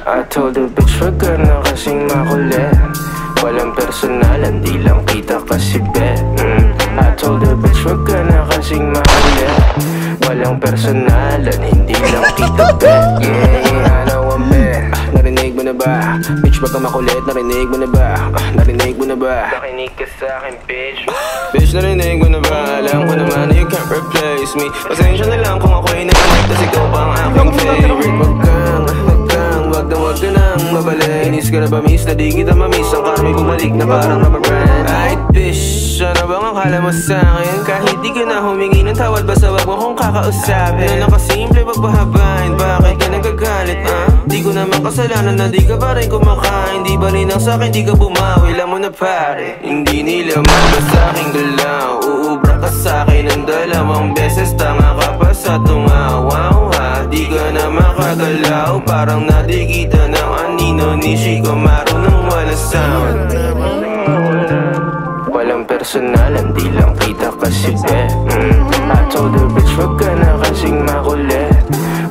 I told the bitch wag ka na kasing makulit. Walang personalan, di lang kita kasi bet. I told the bitch wag ka na kasing makulit. Walang personalan, hindi lang kita bet. Yeah, ano ang bet? Narinig mo na ba? Bitch wag ka makulit, narinig mo na ba? Narinig mo na ba? Nakinig ka sa'kin bitch. Bitch narinig mo na ba? Alam ko naman na you can't replace me. Pasensya na lang kung ako'y nag-connect, tas ikaw pa ang aking favorite. Wag ka nang mabalik. Inis ka na ba miss? Na di kita mamiss. Ang karma'y bumalik na parang rubber brand. Ay bitch, ano bang akala mo sa'kin? Kahit di ka na humingi ng tawad, basta wag mo kong kakausapin. Na nakasimple pagpahabain, bakit ka nagagalit Di ko naman kasalanan na di ka pa rin kumakain. Di ba rin ang sa'kin, di ka bumawi. Alam mo na pare, hindi nila mabasa'king galaw. Uubra ka sa'kin ng 2 beses. Tanga ka pa sa tungaw. Di ka na makagalaw, parang nadigita ng anino ni Chico Maru nang walang sound. Walang personalan, di lang kita kasi bet. I told the bitch wag ka na kasing makulit.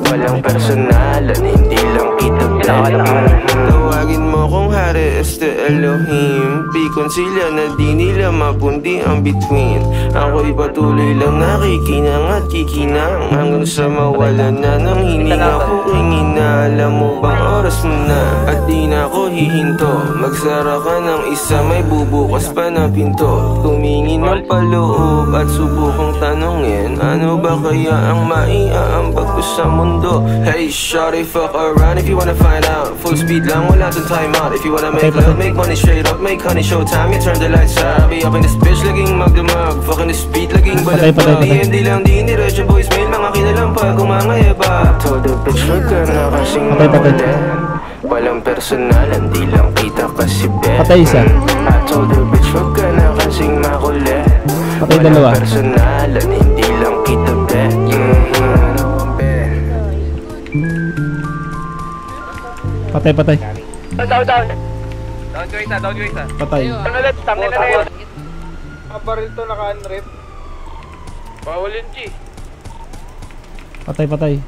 Walang personalan, hindi lang kita bet. Tawagin mo kung hari este Elohim. Pikon sila na di nila mapundi ang between. Ako'y patuloy lang nakikinang at kikinang hanggang sa mawala na ng hininga ko hingina. Alam mo bang oras mo na at di na ako hihinto. Magsara ka ng isa, may bubukas pa na pinto. Tumingin ng paloob at subukang tanongin, ano ba kaya ang maiaambag ko sa mundo? Hey shawty, fuck around if you wanna find out. Full speed lang, wala dun time out. If you wanna make love, make money straight up, make honey showtime, you turn the lights out. Be up in this bitch, laging magdamag. Fucking this beat, laging balagpag. Hindi lang di niretso voicemail, mga kinalampag, kumangaya ba? Told the bitch wag ka na kasing makulit. Walang personalan, di lang kita kasi bet. Patay isa. I told the bitch wag ka na kasing makulit. Patay dalawa. Walang personalan, hindi lang kita bet. Patay. Down to isa. Patay. Ulit, tangin na yun. Baril to naka-unrip. Bawal yun, G. Patay.